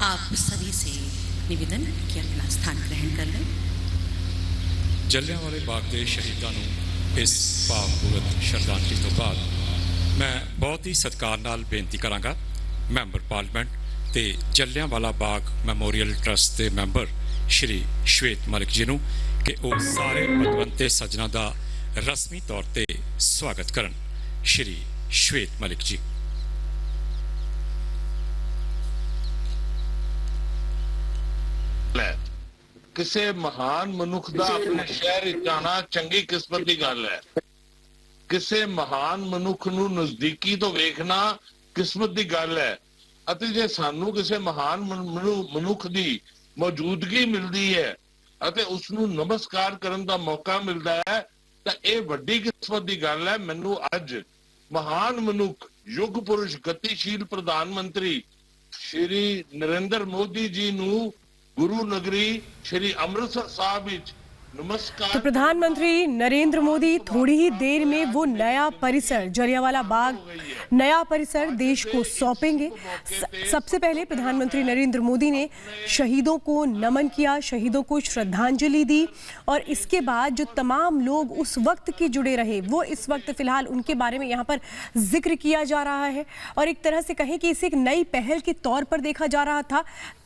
आप सभी से निवेदन कि अपना स्थान ग्रहण कर लें। जलियांवाले बाग के शहीदों को इस भावपूर्वक श्रद्धांजलि तो बाद मैं बहुत ही सत्कार नाल बेनती करांगा मैंबर पार्लीमेंट ते जलियांवाला बाग मैमोरीअल ट्रस्ट के मैंबर श्री श्वेत मलिक जी नूं कि वो सारे पतवंते सज्जनां दा रस्मी तौर ते स्वागत करन। श्री श्वेत मलिक जी। किसी महान मनुख दा अपने शहर विच आना चंगी किस्मत की गल है। किसी महान मनुख नूं नजदीकी तो वेखना किस्मत की गल है। अते जे सानू किसी महान मनुख की मौजूदगी मिलती है अते उसनूं नमस्कार करन दा मौका मिलता है तो यह वड्डी किस्मत की गल है। मैनू अज महान मनुख युग पुरुष गतिशील प्रधानमंत्री श्री नरेंद्र मोदी जी नूं गुरु नगरी श्री अमृतसर साहब विच नमस्कार। तो प्रधानमंत्री नरेंद्र मोदी थोड़ी ही देर में वो नया परिसर जलियांवाला बाग नया परिसर देश को सौंपेंगे। सबसे पहले प्रधानमंत्री नरेंद्र मोदी ने शहीदों को नमन किया, शहीदों को श्रद्धांजलि दी और इसके बाद जो तमाम लोग उस वक्त के जुड़े रहे वो इस वक्त फिलहाल उनके बारे में यहाँ पर जिक्र किया जा रहा है और एक तरह से कहें कि इसे एक नई पहल के तौर पर देखा जा रहा था।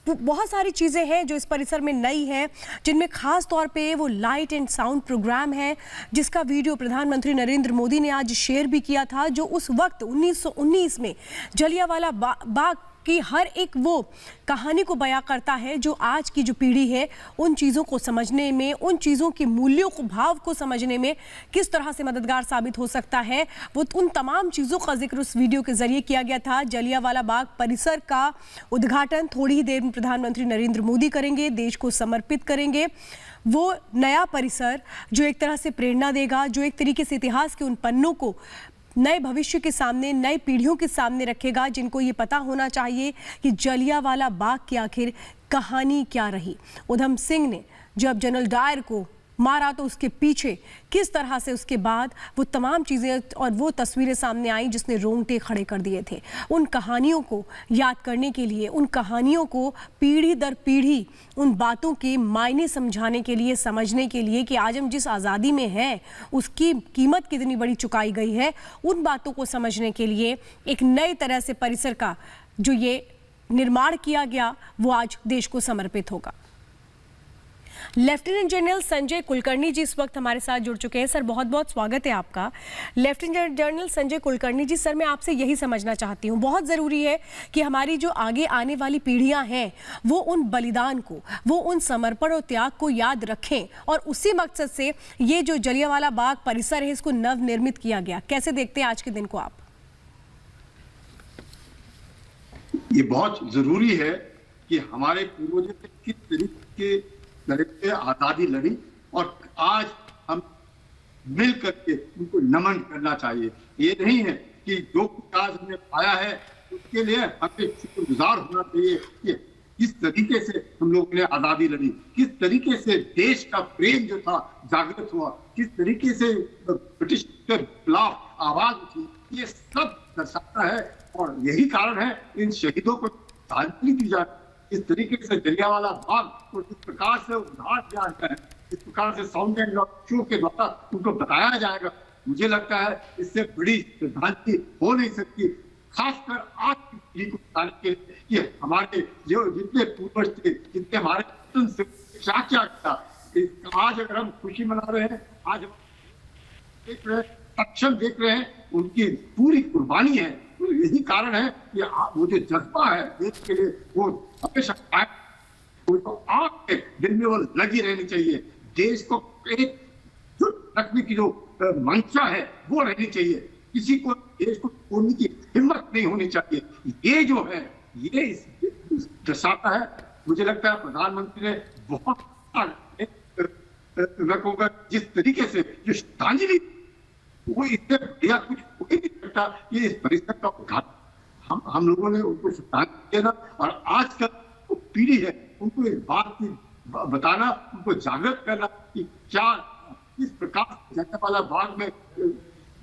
बहुत सारी चीज़ें हैं जो इस परिसर में नई हैं, जिनमें खास तौर पे वो लाइट एंड साउंड प्रोग्राम है जिसका वीडियो प्रधानमंत्री नरेंद्र मोदी ने आज शेयर भी किया था, जो उस वक्त 1919 में जलियांवाला बाग की हर एक वो कहानी को बयां करता है जो आज की जो पीढ़ी है उन चीज़ों को समझने में, उन चीज़ों के मूल्यों को, भाव को समझने में किस तरह से मददगार साबित हो सकता है। वो उन तमाम चीज़ों का जिक्र उस वीडियो के जरिए किया गया था। जलियांवाला बाग परिसर का उद्घाटन थोड़ी ही देर में प्रधानमंत्री नरेंद्र मोदी करेंगे, देश को समर्पित करेंगे। वो नया परिसर जो एक तरह से प्रेरणा देगा, जो एक तरीके से इतिहास के उन पन्नों को नए भविष्य के सामने, नई पीढ़ियों के सामने रखेगा, जिनको ये पता होना चाहिए कि जलियांवाला बाग की आखिर कहानी क्या रही। उधम सिंह ने जब जनरल डायर को मारा तो उसके पीछे किस तरह से उसके बाद वो तमाम चीज़ें और वो तस्वीरें सामने आई जिसने रोंगटे खड़े कर दिए थे। उन कहानियों को याद करने के लिए, उन कहानियों को पीढ़ी दर पीढ़ी उन बातों के मायने समझाने के लिए, समझने के लिए कि आज हम जिस आज़ादी में हैं उसकी कीमत कितनी बड़ी चुकाई गई है, उन बातों को समझने के लिए एक नए तरह से परिसर का जो ये निर्माण किया गया वो आज देश को समर्पित होगा। लेफ्टिनेंट जनरल संजय कुलकर्णी जी इस वक्त हमारे साथ जुड़ चुके हैं। सर, बहुत बहुत स्वागत है आपका। लेफ्टिनेंट जनरल संजय कुलकर्णी जी, सर मैं आपसे यही समझना चाहती हूँ, बहुत ज़रूरी है कि हमारी जो आगे आने वाली पीढ़ियाँ हैं वो उन बलिदान को, वो उन समर्पण और त्याग को याद रखें और उसी मकसद से ये जो जलियांवाला बाग परिसर है इसको नवनिर्मित किया गया। कैसे देखते हैं आज के दिन को आप? ये बहुत जरूरी है कि हमारे पूर्वजों ने किस तरीके से आजादी लड़ी और आज हम मिल करके उनको नमन करना चाहिए। ये नहीं है कि जो कुछ आज हमने पाया है उसके लिए हमें शुक्रगुजार होना चाहिए कि किस तरीके से हम लोगों ने आजादी लड़ी, किस तरीके से देश का प्रेम जो था जागृत हुआ, किस तरीके से ब्रिटिश के खिलाफ आवाज उठी, ये सब दर्शाता है और यही कारण है इन शहीदों को श्रद्धांजलि दी जाए। इस तरीके से जलियांवाला बाग को इस प्रकार से उद्धार किया जाए, इस प्रकार से साउंड एंड शो के द्वारा उनको बताया जाएगा, मुझे लगता है इससे बड़ी श्रद्धांजलि हो नहीं सकती। खासकर आज की पीढ़ी को बताने के लिए कि हमारे जो जितने पूर्वज थे, जितने हमारे से क्या क्या था, आज अगर हम खुशी मना रहे हैं, आज हम देख रहे हैं, सक्षम देख रहे हैं, उनकी पूरी कुर्बानी है। तो यही कारण है कि वो जो जज्बा है देश के लिए वो हमेशा तो आपके दिल में वो लगी रहनी चाहिए। देश को एक जो रखने की जो मंशा है वो रहनी चाहिए। किसी को देश को छोड़ने की हिम्मत नहीं होनी चाहिए। ये जो है ये दर्शाता है। मुझे लगता है प्रधानमंत्री ने बहुत रखोगा जिस तरीके से जो श्रद्धांजलि वो इससे बढ़िया कुछ हो ही नहीं सकता। ये इस परिसर का उद्घाटन हम लोगों ने उनको श्रद्धांजलि देना और आज का जो पीढ़ी है उनको इस बात की बताना, उनको जागृत करना कि क्या किस प्रकार जलियांवाला बाग में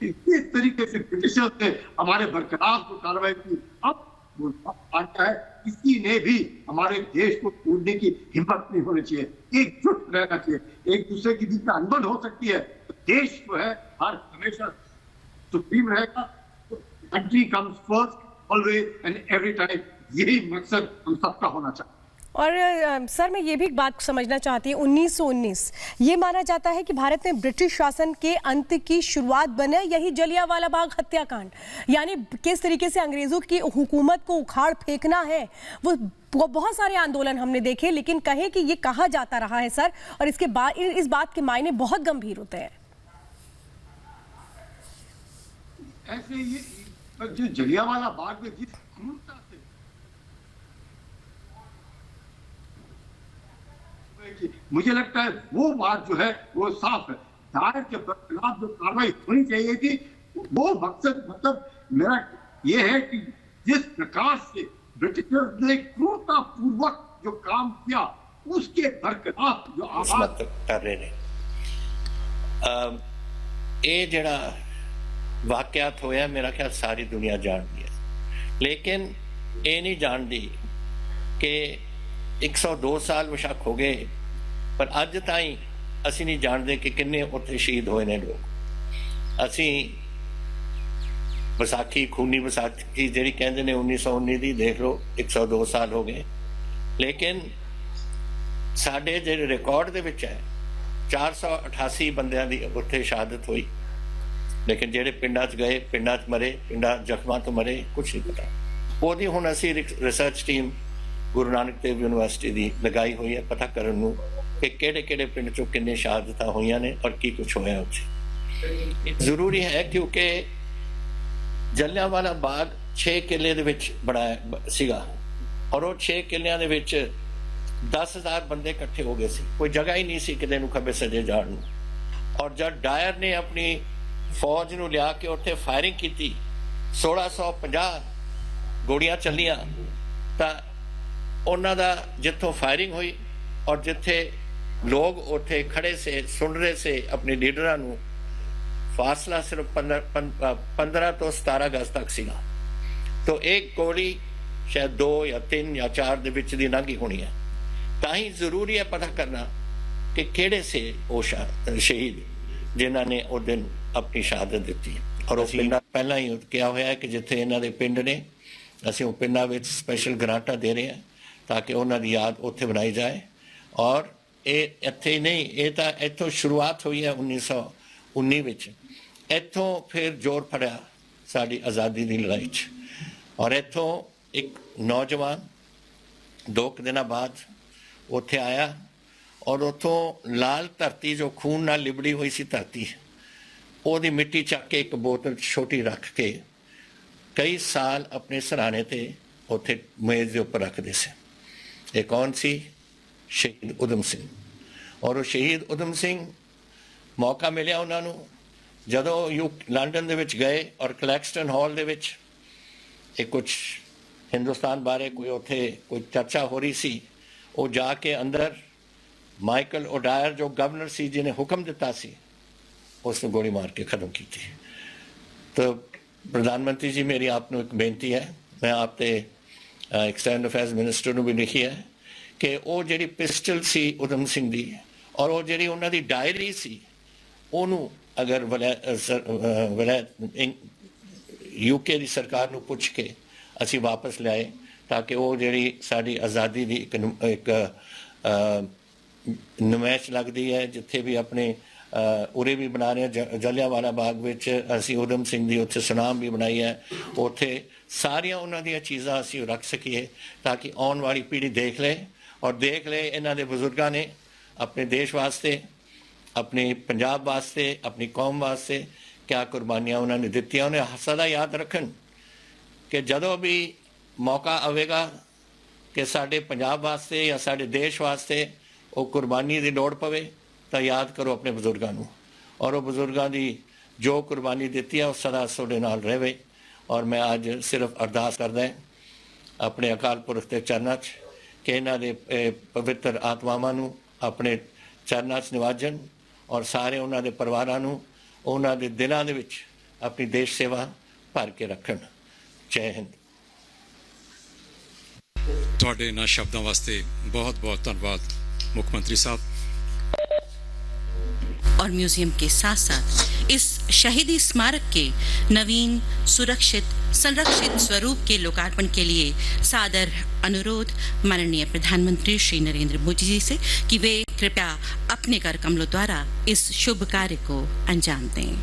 किस तरीके से ब्रिटिशर्स ने हमारे बरकरार को कार्रवाई की। अब वो आता है किसी ने भी हमारे देश को तोड़ने की हिम्मत नहीं होनी चाहिए, एकजुट रहना चाहिए। एक दूसरे के बीच में अनबन हो सकती है तो देश जो है हर हमेशा सुप्रीम रहेगा। Country comes first always and every time, यही मकसद हम सबका होना चाहिए। और सर मैं ये भी एक बात समझना चाहती हूँ, 1919 ये माना जाता है कि भारत में ब्रिटिश शासन के अंत की शुरुआत बने यही जलियांवाला बाग हत्याकांड, यानी किस तरीके से अंग्रेजों की हुकूमत को उखाड़ फेंकना है वो बहुत सारे आंदोलन हमने देखे, लेकिन कहें कि ये कहा जाता रहा है सर, और इसके बाद इस बात के मायने बहुत गंभीर होते हैं। ऐसे ये जो जलियांवाला बाग में जिस क्रूरता से मुझे लगता है वो बात जो है वो साफ है। दायर के खिलाफ जो कार्रवाई होनी चाहिए थी वो मकसद, मतलब मेरा ये है कि जिस प्रकार से ब्रिटिशर्स ने क्रूरता पूर्वक जो काम किया उसके बरखिलाफ जो आवाज कर रहे ने ये जड़ा वाकयात होया मेरा ख्याल सारी दुनिया जानती है, लेकिन ये नहीं जानती कि 102 साल बेशक हो गए पर अज ताई असी नहीं जानते कि किन्ने उत्थे शहीद होए ने लोग। असी विसाखी खूनी विसाखी जी कहते ने 1919 की देख लो 102 साल हो गए, लेकिन साडे जिहड़े रिकॉर्ड दे विच है 488 बंदियां दी उत्थे शहादत हुई, लेकिन जेडे पिंडां च गए पिंडां च मरे, पिंडां जख्मां तो मरे, कुछ नहीं पता। ओहदी हुण असी research team Guru Nanak Dev university दी लगाई हुई है पता करन नूं कि किहड़े पिंड चों किन्ने शहादतां होईयां ने और की कुछ होया उत्थे। जरूरी है क्योंकि जलियांवाला बाग 6 किले दे विच बनाया सीगा और वो 6 किलियां दे विच 10,000 बंदे इकट्ठे हो गए सी, कोई जगह ही नहीं सी किते नूं खब्बे सज्जे जाण नूं। और जब डायर ने अपनी फौज नूं लिया के उत्थे फायरिंग कीती 1650 गोलियां चलियां तां उन्हां दा जिथों फायरिंग हुई और जिथे लोग उत्थे खड़े से सुन रहे से अपने लीडरां नूं, फासला सिर्फ 15 तो 17 गज तक सीगा। तो एक गोली शायद 2 या 3 या 4 दे विच दी लंघी होनी है। ताही जरूरी है पता करना कि किहड़े से वो शहीद जिन्हां ने उस दिन अपनी शहादत दी। और वो पिंडां पहला ही क्या होया है कि जिथे इन्हां दे पिंड ने असीं वो पिंडां विच स्पैशल ग्रांटां दे रहे हैं ताकि उन्हां दी याद उत्थे बनाई जाए। और ये इत्थे नहीं, ये तो इत्थों शुरुआत हुई है 1919 विच, इत्थों फिर जोर फड़िया साडी आज़ादी की लड़ाई च। और इत्थों एक नौजवान 2 दिनों बाद उत्थे आया और उत्थों लाल धरती जो खून नाल लिबड़ी हुई सी धरती, ओहदी मिट्टी चक के एक बोतल छोटी रख के कई साल अपने सराहने ते उत्थे मेज के उपर रखते से। ये कौन सी? शहीद उधम सिंह। और वो शहीद उधम सिंह मौका मिलिया उन्होंने जदों लंडन दे विच गए और क्लैक्सटन हॉल दे विच एक कुछ हिंदुस्तान बारे कोई उत्थे कोई चर्चा हो रही सी, वो जाके अंदर माइकल ओडायर जो गवर्नर सी जिन्हें हुक्म दिता सी उसने गोली मार के ख़त्म की थी। तो प्रधानमंत्री जी मेरी आपको एक बेनती है, मैं आपते एक्सटर्नल अफेयर्स मिनिस्टर नूं भी लिखी है कि वो जिहड़ी पिस्टल सी उधम सिंह दी और वो जिहड़ी उन्हां दी डायरी सी ओनू अगर यूके की सरकार नूं पुछ के असी वापस लियाए ताकि वो जिहड़ी साडी आज़ादी दी एक नुमाइश लगती है जिथे भी अपने उरे भी बना रहे हैं जलियांवाला बाग विच असी उधम सिंह दी उत्थे सुनाम भी बनाई है, उत्थे सारियां उन्हां दी चीज़ां असी रख सकीए ताकि आने वाली पीढ़ी देख ले और देख ले इन्हां दे बुजुर्गां ने अपने देश वास्ते, अपने पंजाब वास्ते, अपनी कौम वास्ते क्या कुर्बानियां उन्होंने दित्तियां। उन्हें सदा याद रखन कि जदों भी मौका आवेगा कि साडे पंजाब वास्ते या साडे देश वास्ते वो कुर्बानी की लोड़ पवे तो याद करो अपने बुजुर्गों नूं और वो बुजुर्गों की जो कुर्बानी दी है वो सदा सोडे नाल रहे। और मैं आज सिर्फ अरदास करदा अपने अकाल पुरख के चरणों च कि इन्हां दे पवित्र आत्मावां नूं अपने चरणों च निवाजन और सारे उन्हां दे परिवारां नूं उन्हां दे दिलां दे विच अपनी देश सेवा भर के रखन। जय हिंद। ਤੁਹਾਡੇ ਇਹਨਾਂ ਸ਼ਬਦਾਂ ਵਾਸਤੇ ਬਹੁਤ-ਬਹੁਤ ਧੰਨਵਾਦ ਮੁੱਖ ਮੰਤਰੀ ਸਾਹਿਬ। और म्यूजियम के साथ साथ इस शहीदी स्मारक के नवीन सुरक्षित संरक्षित स्वरूप के लोकार्पण के लिए सादर अनुरोध माननीय प्रधानमंत्री श्री नरेंद्र मोदी जी से कि वे कृपया अपने कर कमलों द्वारा इस शुभ कार्य को अंजाम दें।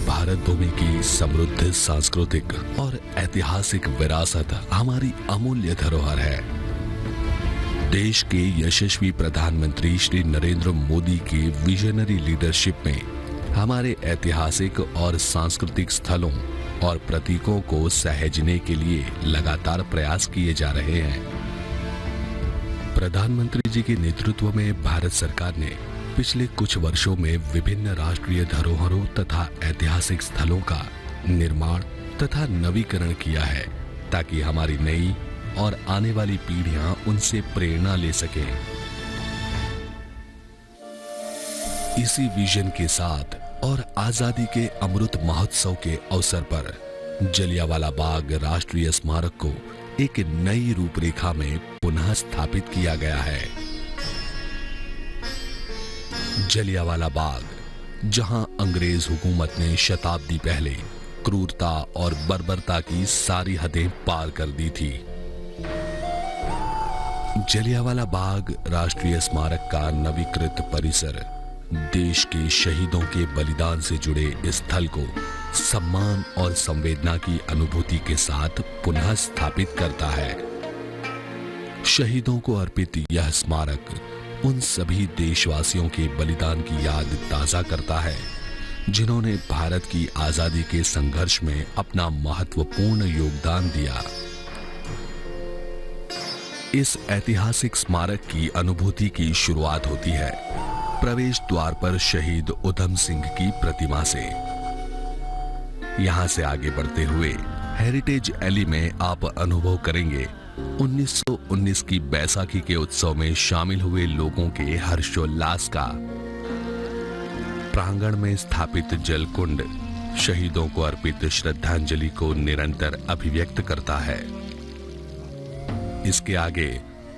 भारत भूमि की समृद्ध सांस्कृतिक और ऐतिहासिक विरासत हमारी अमूल्य धरोहर है। देश के यशस्वी प्रधानमंत्री श्री नरेंद्र मोदी की विजनरी लीडरशिप में हमारे ऐतिहासिक और सांस्कृतिक स्थलों और प्रतीकों को सहेजने के लिए लगातार प्रयास किए जा रहे हैं। प्रधानमंत्री जी के नेतृत्व में भारत सरकार ने पिछले कुछ वर्षों में विभिन्न राष्ट्रीय धरोहरों तथा ऐतिहासिक स्थलों का निर्माण तथा नवीकरण किया है ताकि हमारी नई और आने वाली पीढ़ियां उनसे प्रेरणा ले सकें। इसी विजन के साथ और आजादी के अमृत महोत्सव के अवसर पर जलियांवाला बाग राष्ट्रीय स्मारक को एक नई रूपरेखा में पुनः स्थापित किया गया है। जलियांवाला बाग, जहां अंग्रेज हुकूमत ने शताब्दी पहले क्रूरता और बर्बरता की सारी हदें पार कर दी थी। जलियांवाला बाग राष्ट्रीय स्मारक का नवीकृत परिसर देश के शहीदों के बलिदान से जुड़े इस स्थल को सम्मान और संवेदना की अनुभूति के साथ पुनः स्थापित करता है। शहीदों को अर्पित यह स्मारक उन सभी देशवासियों के बलिदान की याद ताजा करता है जिन्होंने भारत की आजादी के संघर्ष में अपना महत्वपूर्ण योगदान दिया। इस ऐतिहासिक स्मारक की अनुभूति की शुरुआत होती है प्रवेश द्वार पर शहीद उधम सिंह की प्रतिमा से। यहां से आगे बढ़ते हुए हेरिटेज एली में आप अनुभव करेंगे 1919 की बैसाखी के उत्सव में शामिल हुए लोगों के हर्षोल्लास का। प्रांगण में स्थापित जलकुंड शहीदों को अर्पित श्रद्धांजलि को निरंतर अभिव्यक्त करता है। इसके आगे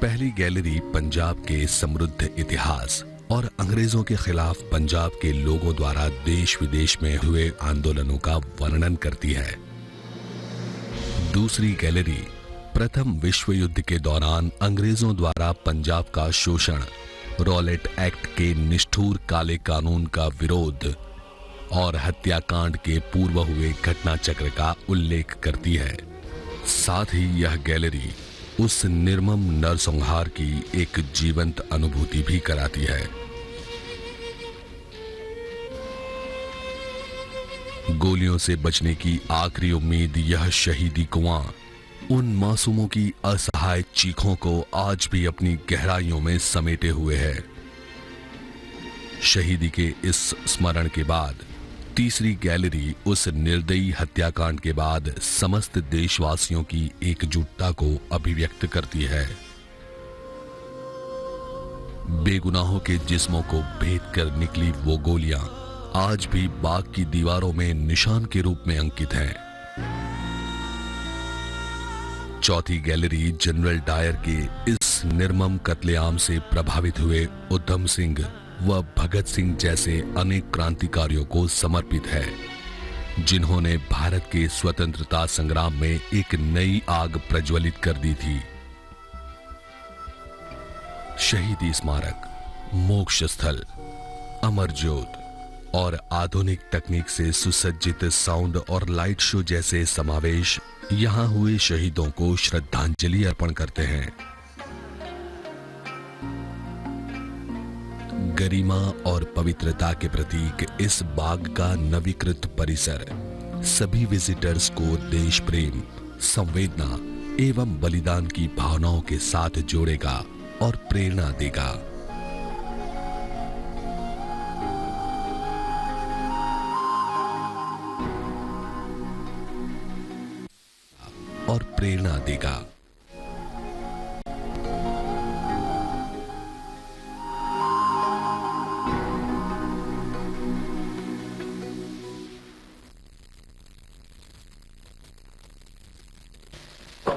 पहली गैलरी पंजाब के समृद्ध इतिहास और अंग्रेजों के खिलाफ पंजाब के लोगों द्वारा देश विदेश में हुए आंदोलनों का वर्णन करती है। दूसरी गैलरी प्रथम विश्व युद्ध के दौरान अंग्रेजों द्वारा पंजाब का शोषण, रॉलेट एक्ट के निष्ठुर काले कानून का विरोध और हत्याकांड के पूर्व हुए घटना चक्र का उल्लेख करती है। साथ ही यह गैलरी उस निर्मम नरसंहार की एक जीवंत अनुभूति भी कराती है। गोलियों से बचने की आखिरी उम्मीद यह शहीदी कुआं उन मासूमों की असहाय चीखों को आज भी अपनी गहराइयों में समेटे हुए है। शहीदी के इस स्मरण के बाद तीसरी गैलरी उस निर्दयी हत्याकांड के बाद समस्त देशवासियों की एकजुटता को अभिव्यक्त करती है। बेगुनाहों के जिस्मों को भेद कर निकली वो गोलियां आज भी बाग की दीवारों में निशान के रूप में अंकित हैं। चौथी गैलरी जनरल डायर के इस निर्मम कत्लेआम से प्रभावित हुए उधम सिंह व भगत सिंह जैसे अनेक क्रांतिकारियों को समर्पित है जिन्होंने भारत के स्वतंत्रता संग्राम में एक नई आग प्रज्वलित कर दी थी। शहीदी स्मारक, मोक्ष स्थल, अमर ज्योत और आधुनिक तकनीक से सुसज्जित साउंड और लाइट शो जैसे समावेश यहां हुए शहीदों को श्रद्धांजलि अर्पण करते हैं। गरिमा और पवित्रता के प्रतीक इस बाग का नवीकृत परिसर सभी विजिटर्स को देश प्रेम, संवेदना एवं बलिदान की भावनाओं के साथ जोड़ेगा और प्रेरणा देगा। और प्रेरणा देगा।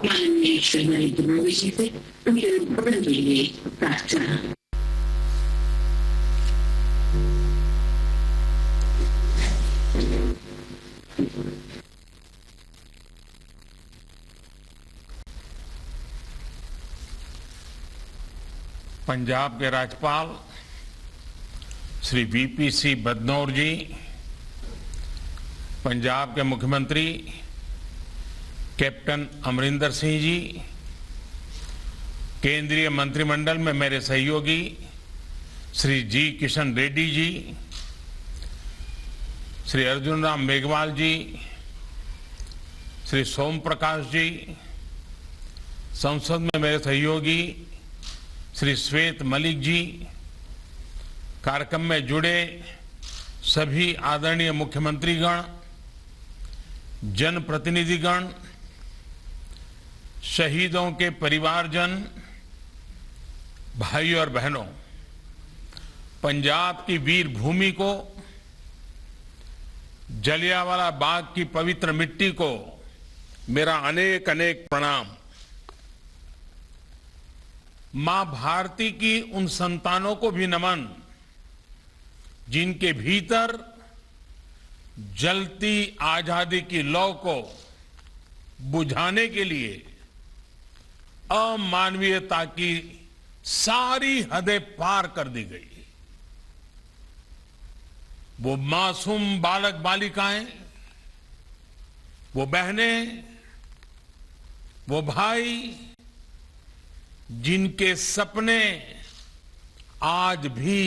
माननीय श्री नरेंद्र मोदी जी से उनके उद्बोधन के लिए प्रार्थना। पंजाब के राज्यपाल श्री वीपी सिंह बदनौर जी, पंजाब के मुख्यमंत्री कैप्टन अमरिंदर सिंह जी, केंद्रीय मंत्रिमंडल में मेरे सहयोगी श्री जी किशन रेड्डी जी, श्री अर्जुन राम मेघवाल जी, श्री सोम प्रकाश जी, संसद में मेरे सहयोगी श्री श्वेत मलिक जी, कार्यक्रम में जुड़े सभी आदरणीय मुख्यमंत्रीगण, जनप्रतिनिधिगण, शहीदों के परिवारजन, भाइयों और बहनों, पंजाब की वीर भूमि को, जलियांवाला बाग की पवित्र मिट्टी को मेरा अनेक अनेक प्रणाम। मां भारती की उन संतानों को भी नमन जिनके भीतर जलती आजादी की लौ को बुझाने के लिए अमानवीयता की सारी हदें पार कर दी गई। वो मासूम बालक बालिकाएं, वो बहनें, वो भाई जिनके सपने आज भी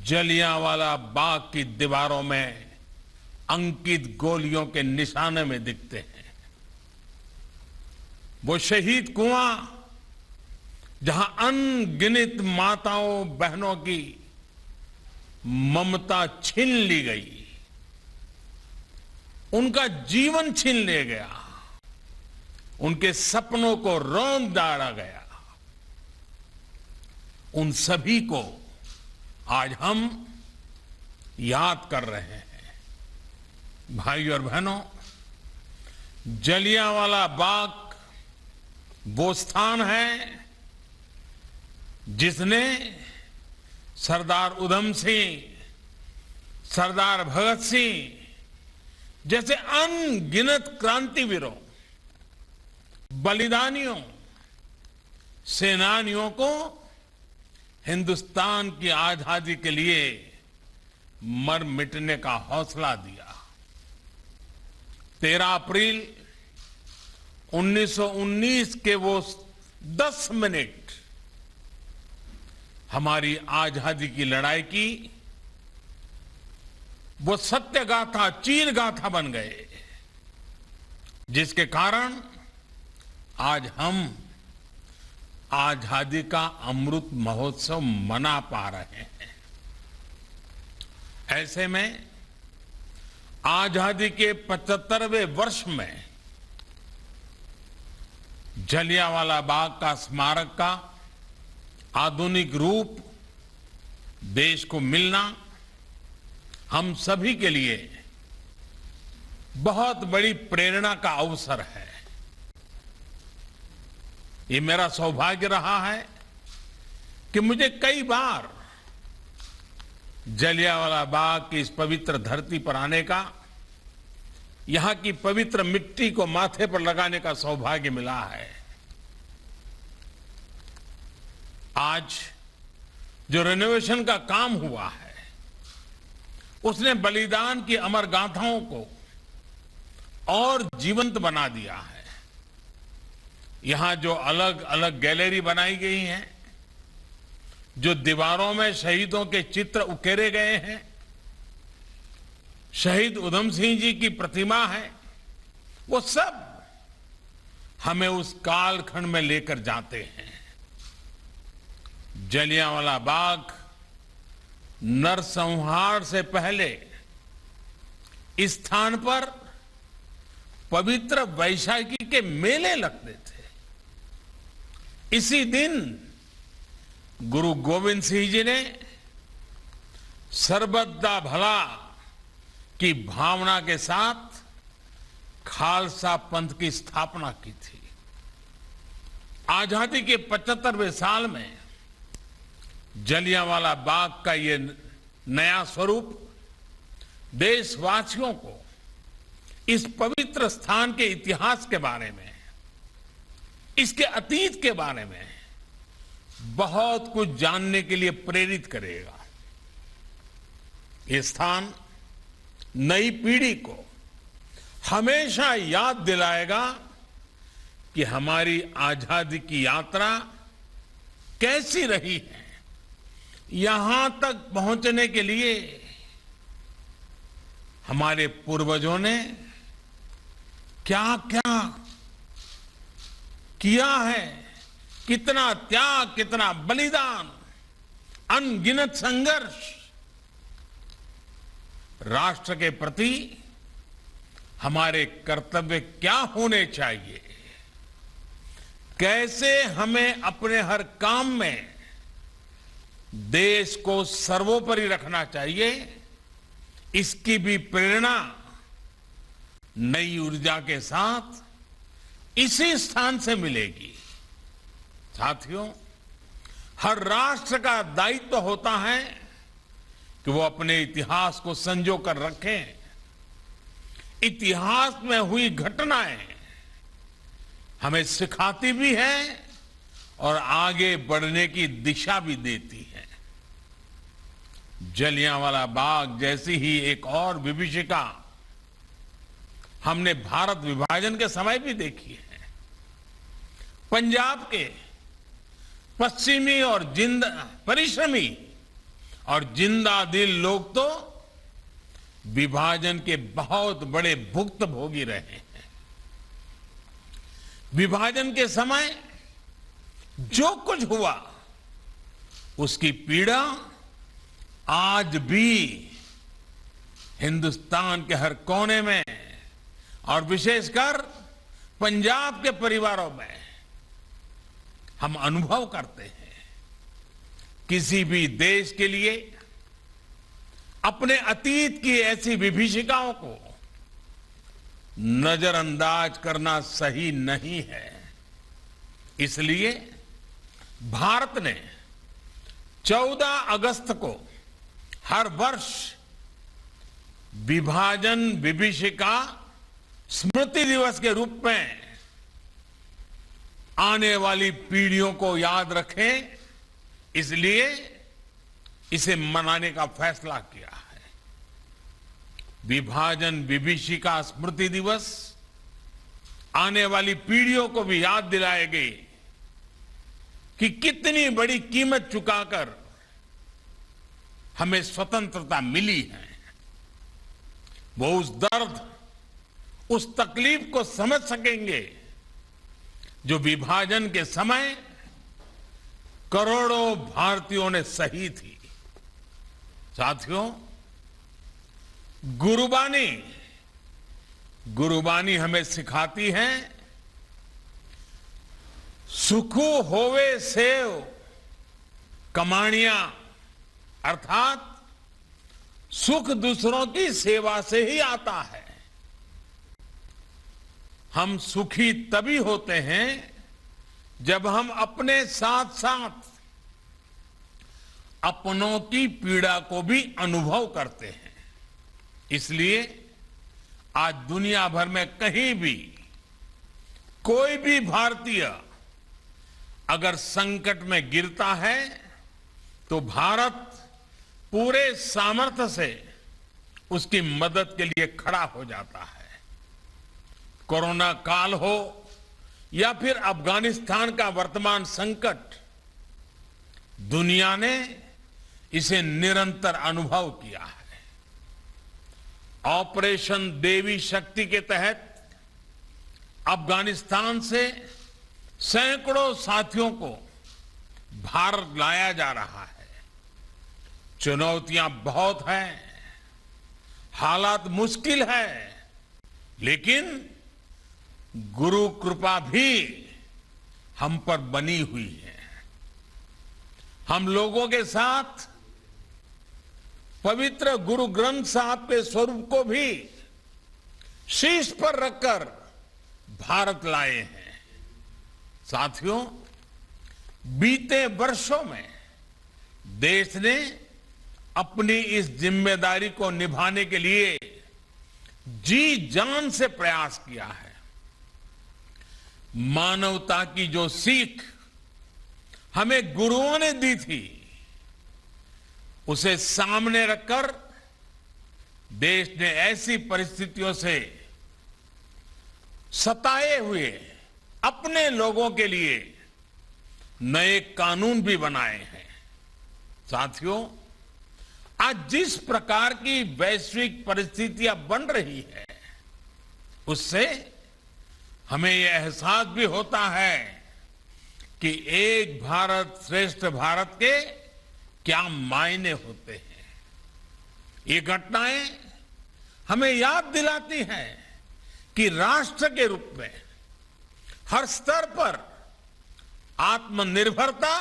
जलियांवाला बाग की दीवारों में अंकित गोलियों के निशाने में दिखते हैं। वो शहीद कुआं जहां अनगिनत माताओं बहनों की ममता छीन ली गई, उनका जीवन छीन लिया गया, उनके सपनों को रौंद डाला गया, उन सभी को आज हम याद कर रहे हैं। भाइयों और बहनों, जलियांवाला बाग वो स्थान है जिसने सरदार उधम सिंह, सरदार भगत सिंह जैसे अनगिनत क्रांतिवीरों, बलिदानियों, सेनानियों को हिंदुस्तान की आजादी के लिए मर मिटने का हौसला दिया। 13 अप्रैल 1919 के वो 10 मिनट हमारी आजादी की लड़ाई की वो सत्य गाथा, चीर गाथा बन गए, जिसके कारण आज हम आजादी का अमृत महोत्सव मना पा रहे हैं। ऐसे में आजादी के 75वें वर्ष में जलियांवाला बाग का स्मारक का आधुनिक रूप देश को मिलना हम सभी के लिए बहुत बड़ी प्रेरणा का अवसर है। ये मेरा सौभाग्य रहा है कि मुझे कई बार जलियांवाला बाग की इस पवित्र धरती पर आने का, यहां की पवित्र मिट्टी को माथे पर लगाने का सौभाग्य मिला है। आज जो रेनोवेशन का काम हुआ है, उसने बलिदान की अमर गाथाओं को और जीवंत बना दिया है। यहां जो अलग अलग गैलरी बनाई गई हैं, जो दीवारों में शहीदों के चित्र उकेरे गए हैं, शहीद उधम सिंह जी की प्रतिमा है, वो सब हमें उस कालखंड में लेकर जाते हैं। जलियांवाला बाग नरसंहार से पहले इस स्थान पर पवित्र वैशाखी के मेले लगते थे। इसी दिन गुरु गोविंद सिंह जी ने सर्वदा भला की भावना के साथ खालसा पंथ की स्थापना की थी। आजादी के 75वें साल में जलियांवाला बाग का ये नया स्वरूप देशवासियों को इस पवित्र स्थान के इतिहास के बारे में, इसके अतीत के बारे में बहुत कुछ जानने के लिए प्रेरित करेगा। ये स्थान नई पीढ़ी को हमेशा याद दिलाएगा कि हमारी आजादी की यात्रा कैसी रही है। यहां तक पहुंचने के लिए हमारे पूर्वजों ने क्या क्या किया है, कितना त्याग, कितना बलिदान, अनगिनत संघर्ष। राष्ट्र के प्रति हमारे कर्तव्य क्या होने चाहिए, कैसे हमें अपने हर काम में देश को सर्वोपरि रखना चाहिए, इसकी भी प्रेरणा नई ऊर्जा के साथ इसी स्थान से मिलेगी। साथियों, हर राष्ट्र का दायित्व होता है कि वो अपने इतिहास को संजो कर रखें। इतिहास में हुई घटनाएं हमें सिखाती भी है और आगे बढ़ने की दिशा भी देती है। जलियांवाला बाग जैसी ही एक और विभीषिका हमने भारत विभाजन के समय भी देखी है। पंजाब के पश्चिमी और परिश्रमी और जिंदा दिल लोग तो विभाजन के बहुत बड़े भुक्तभोगी रहे हैं। विभाजन के समय जो कुछ हुआ उसकी पीड़ा आज भी हिंदुस्तान के हर कोने में और विशेषकर पंजाब के परिवारों में हम अनुभव करते हैं। किसी भी देश के लिए अपने अतीत की ऐसी विभीषिकाओं को नजरअंदाज करना सही नहीं है। इसलिए भारत ने 14 अगस्त को हर वर्ष विभाजन विभीषिका स्मृति दिवस के रूप में आने वाली पीढ़ियों को याद रखें, इसलिए इसे मनाने का फैसला किया है। विभाजन विभीषिका स्मृति दिवस आने वाली पीढ़ियों को भी याद दिलाएगी कि कितनी बड़ी कीमत चुकाकर हमें स्वतंत्रता मिली है। वो उस दर्द, उस तकलीफ को समझ सकेंगे जो विभाजन के समय करोड़ों भारतीयों ने सही थी। साथियों, गुरुबानी हमें सिखाती है, सुखू होवे सेव कमाणियां, अर्थात सुख दूसरों की सेवा से ही आता है। हम सुखी तभी होते हैं जब हम अपने साथ साथ अपनों की पीड़ा को भी अनुभव करते हैं। इसलिए आज दुनिया भर में कहीं भी कोई भी भारतीय अगर संकट में गिरता है तो भारत पूरे सामर्थ्य से उसकी मदद के लिए खड़ा हो जाता है। कोरोना काल हो या फिर अफगानिस्तान का वर्तमान संकट, दुनिया ने इसे निरंतर अनुभव किया है। ऑपरेशन देवी शक्ति के तहत अफगानिस्तान से सैकड़ों साथियों को भारत लाया जा रहा है। चुनौतियां बहुत हैं, हालात मुश्किल है, लेकिन गुरु कृपा भी हम पर बनी हुई है। हम लोगों के साथ पवित्र गुरु ग्रंथ साहब के स्वरूप को भी शीर्ष पर रखकर भारत लाए हैं। साथियों, बीते वर्षों में देश ने अपनी इस जिम्मेदारी को निभाने के लिए जी जान से प्रयास किया है। मानवता की जो सीख हमें गुरुओं ने दी थी, उसे सामने रखकर देश ने ऐसी परिस्थितियों से सताए हुए अपने लोगों के लिए नए कानून भी बनाए हैं। साथियों, आज जिस प्रकार की वैश्विक परिस्थितियां बन रही है, उससे हमें यह एहसास भी होता है कि एक भारत श्रेष्ठ भारत के क्या मायने होते हैं। ये घटनाएं हमें याद दिलाती हैं कि राष्ट्र के रूप में हर स्तर पर आत्मनिर्भरता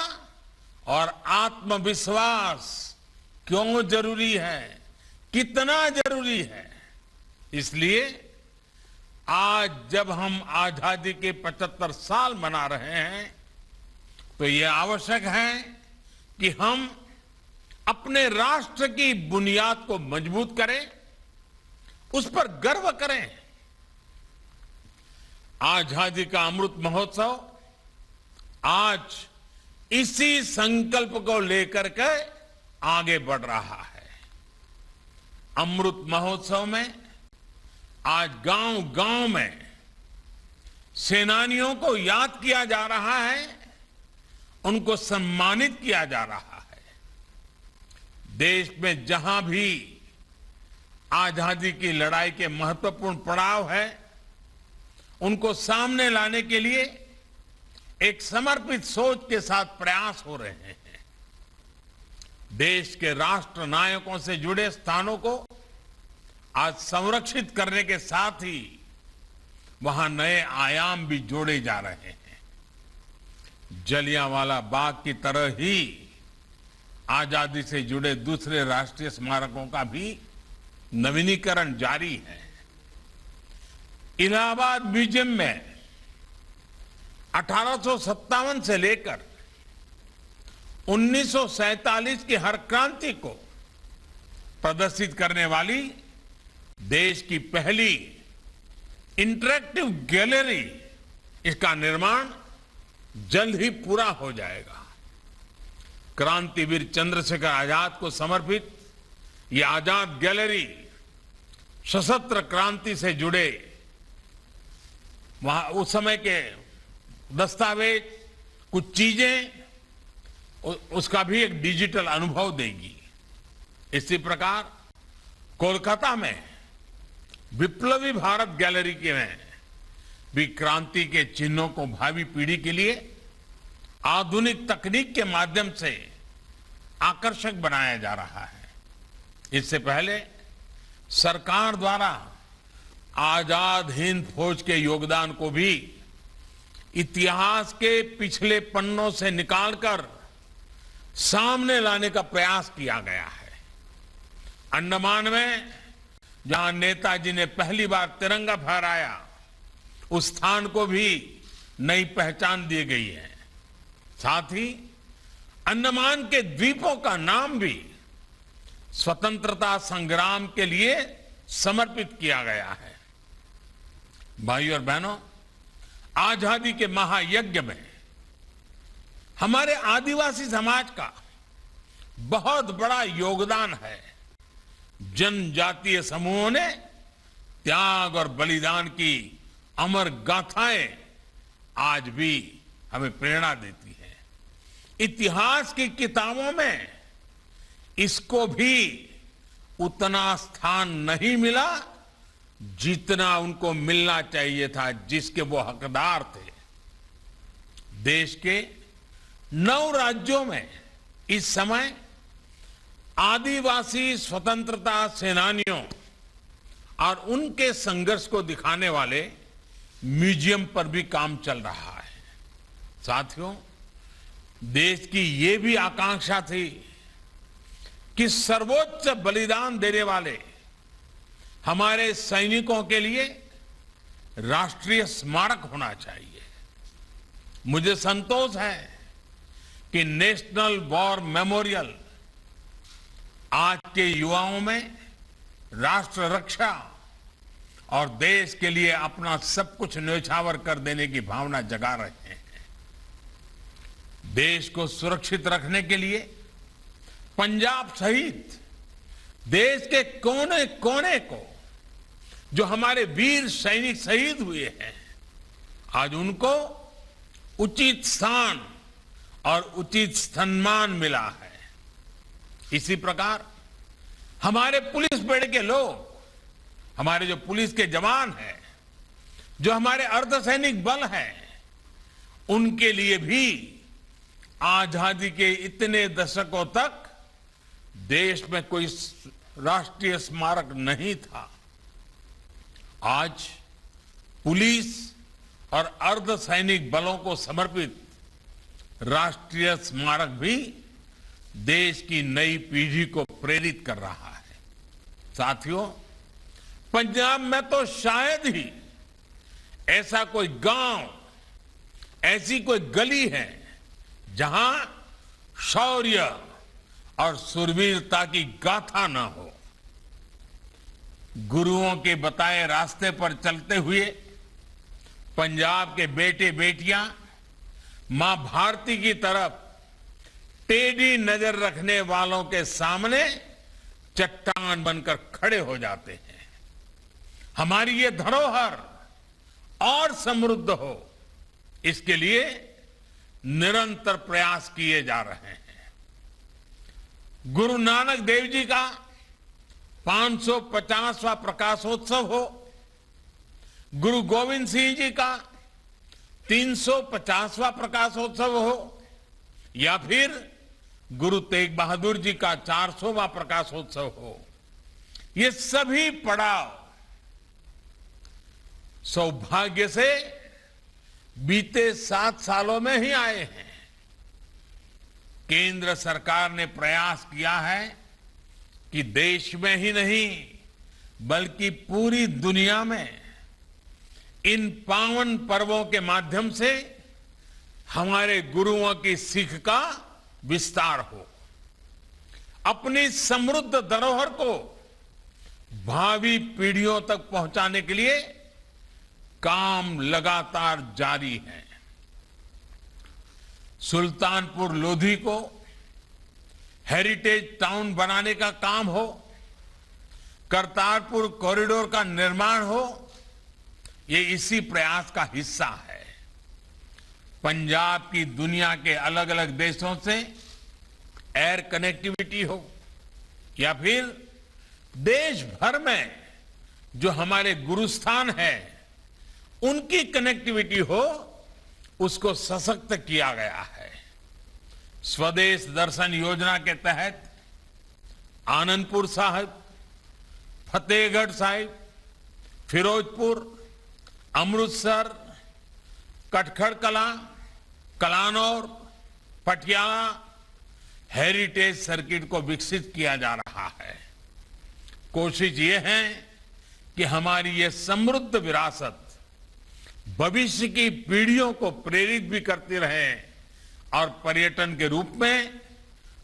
और आत्मविश्वास क्यों जरूरी है, कितना जरूरी है। इसलिए आज जब हम आजादी के 75 साल मना रहे हैं, तो यह आवश्यक है कि हम अपने राष्ट्र की बुनियाद को मजबूत करें, उस पर गर्व करें। आजादी का अमृत महोत्सव आज इसी संकल्प को लेकर के आगे बढ़ रहा है। अमृत महोत्सव में आज गांव-गांव में सेनानियों को याद किया जा रहा है, उनको सम्मानित किया जा रहा है। देश में जहां भी आजादी की लड़ाई के महत्वपूर्ण पड़ाव है, उनको सामने लाने के लिए एक समर्पित सोच के साथ प्रयास हो रहे हैं। देश के राष्ट्र नायकों से जुड़े स्थानों को आज संरक्षित करने के साथ ही वहां नए आयाम भी जोड़े जा रहे हैं। जलियांवाला बाग की तरह ही आजादी से जुड़े दूसरे राष्ट्रीय स्मारकों का भी नवीनीकरण जारी है। इलाहाबाद म्यूजियम में 1857 से लेकर 1947 की हर क्रांति को प्रदर्शित करने वाली देश की पहली इंटरैक्टिव गैलरी, इसका निर्माण जल्द ही पूरा हो जाएगा। क्रांतिवीर चंद्रशेखर आजाद को समर्पित यह आजाद गैलरी सशस्त्र क्रांति से जुड़े वहां उस समय के दस्तावेज, कुछ चीजें, उसका भी एक डिजिटल अनुभव देगी। इसी प्रकार कोलकाता में विप्लवी भारत गैलरी के में भी क्रांति के चिन्हों को भावी पीढ़ी के लिए आधुनिक तकनीक के माध्यम से आकर्षक बनाया जा रहा है। इससे पहले सरकार द्वारा आजाद हिंद फौज के योगदान को भी इतिहास के पिछले पन्नों से निकालकर सामने लाने का प्रयास किया गया है। अंडमान में जहां नेताजी ने पहली बार तिरंगा फहराया, उस स्थान को भी नई पहचान दी गई है। साथ ही अंडमान के द्वीपों का नाम भी स्वतंत्रता संग्राम के लिए समर्पित किया गया है। भाइयों और बहनों, आजादी के महायज्ञ में हमारे आदिवासी समाज का बहुत बड़ा योगदान है। जनजातीय समूहों ने त्याग और बलिदान की अमर गाथाएं आज भी हमें प्रेरणा देती है। इतिहास की किताबों में इसको भी उतना स्थान नहीं मिला जितना उनको मिलना चाहिए था, जिसके वो हकदार थे। देश के 9 राज्यों में इस समय आदिवासी स्वतंत्रता सेनानियों और उनके संघर्ष को दिखाने वाले म्यूजियम पर भी काम चल रहा है। साथियों, देश की ये भी आकांक्षा थी कि सर्वोच्च बलिदान देने वाले हमारे सैनिकों के लिए राष्ट्रीय स्मारक होना चाहिए। मुझे संतोष है कि नेशनल वॉर मेमोरियल आज के युवाओं में राष्ट्र रक्षा और देश के लिए अपना सब कुछ न्यौछावर कर देने की भावना जगा रहे हैं। देश को सुरक्षित रखने के लिए पंजाब सहित देश के कोने कोने को जो हमारे वीर सैनिक शहीद हुए हैं, आज उनको उचित स्थान और उचित सम्मान मिला है। इसी प्रकार हमारे पुलिस बेड़े के लोग, हमारे जो पुलिस के जवान हैं, जो हमारे अर्धसैनिक बल हैं, उनके लिए भी आजादी के इतने दशकों तक देश में कोई राष्ट्रीय स्मारक नहीं था। आज पुलिस और अर्धसैनिक बलों को समर्पित राष्ट्रीय स्मारक भी देश की नई पीढ़ी को प्रेरित कर रहा है। साथियों, पंजाब में तो शायद ही ऐसा कोई गांव, ऐसी कोई गली है जहां शौर्य और सुरवीरता की गाथा न हो। गुरुओं के बताए रास्ते पर चलते हुए पंजाब के बेटे बेटियां मां भारती की तरफ टेढ़ी नजर रखने वालों के सामने चट्टान बनकर खड़े हो जाते हैं। हमारी ये धरोहर और समृद्ध हो, इसके लिए निरंतर प्रयास किए जा रहे हैं। गुरु नानक देव जी का 550वां प्रकाशोत्सव हो, गुरु गोविंद सिंह जी का 350वां प्रकाशोत्सव हो, या फिर गुरु तेग बहादुर जी का 400वां प्रकाशोत्सव हो, ये सभी पड़ाव सौभाग्य से बीते 7 सालों में ही आए हैं। केंद्र सरकार ने प्रयास किया है कि देश में ही नहीं बल्कि पूरी दुनिया में इन पावन पर्वों के माध्यम से हमारे गुरुओं की सीख का विस्तार हो। अपनी समृद्ध धरोहर को भावी पीढ़ियों तक पहुंचाने के लिए काम लगातार जारी है। सुल्तानपुर लोधी को हेरिटेज टाउन बनाने का काम हो, करतारपुर कॉरिडोर का निर्माण हो, ये इसी प्रयास का हिस्सा है। पंजाब की दुनिया के अलग अलग देशों से एयर कनेक्टिविटी हो, या फिर देश भर में जो हमारे गुरुस्थान है उनकी कनेक्टिविटी हो, उसको सशक्त किया गया है। स्वदेश दर्शन योजना के तहत आनंदपुर साहिब, फतेहगढ़ साहिब, फिरोजपुर, अमृतसर, कटखड़ कला, कलानौर, पटियाला हेरिटेज सर्किट को विकसित किया जा रहा है। कोशिश ये है कि हमारी ये समृद्ध विरासत भविष्य की पीढ़ियों को प्रेरित भी करती रहे और पर्यटन के रूप में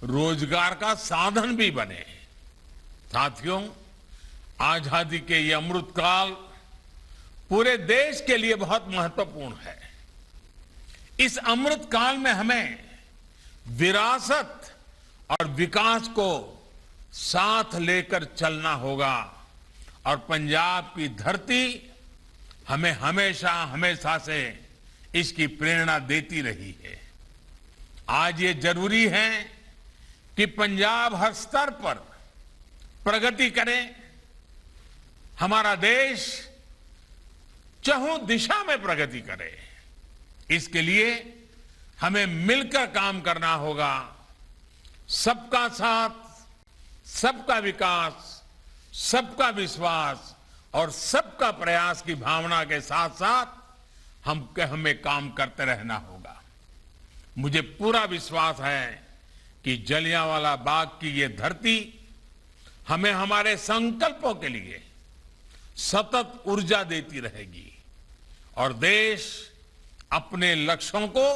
रोजगार का साधन भी बने। साथियों, आजादी के ये अमृतकाल पूरे देश के लिए बहुत महत्वपूर्ण है। इस अमृतकाल में हमें विरासत और विकास को साथ लेकर चलना होगा और पंजाब की धरती हमें हमेशा हमेशा से इसकी प्रेरणा देती रही है। आज ये जरूरी है कि पंजाब हर स्तर पर प्रगति करे, हमारा देश चहुं दिशा में प्रगति करे। इसके लिए हमें मिलकर काम करना होगा। सबका साथ, सबका विकास, सबका विश्वास और सबका प्रयास की भावना के साथ साथ हमें काम करते रहना होगा। मुझे पूरा विश्वास है कि जलियांवाला बाग की ये धरती हमें हमारे संकल्पों के लिए सतत ऊर्जा देती रहेगी और देश अपने लक्ष्यों को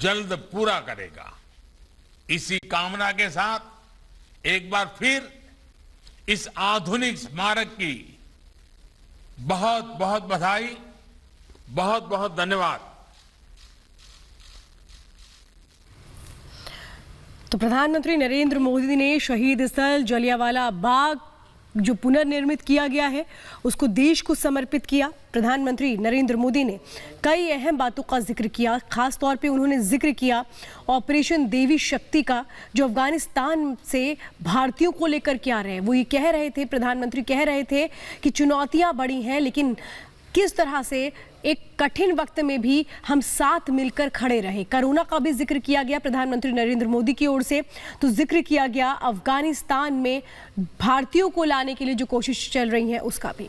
जल्द पूरा करेगा। इसी कामना के साथ एक बार फिर इस आधुनिक स्मारक की बहुत बहुत बधाई, बहुत बहुत धन्यवाद। तो प्रधानमंत्री नरेंद्र मोदी ने शहीद स्थल जलियांवाला बाग जो पुनर्निर्मित किया गया है उसको देश को समर्पित किया। प्रधानमंत्री नरेंद्र मोदी ने कई अहम बातों का जिक्र किया। खास तौर पे उन्होंने जिक्र किया ऑपरेशन देवी शक्ति का, जो अफगानिस्तान से भारतीयों को लेकर के आ रहे हैं। वो ये कह रहे थे, प्रधानमंत्री कह रहे थे कि चुनौतियां बड़ी हैं, लेकिन किस तरह से एक कठिन वक्त में भी हम साथ मिलकर खड़े रहे। कोरोना का भी जिक्र किया गया प्रधानमंत्री नरेंद्र मोदी की ओर से, तो जिक्र किया गया अफगानिस्तान में भारतीयों को लाने के लिए जो कोशिश चल रही है उसका भी।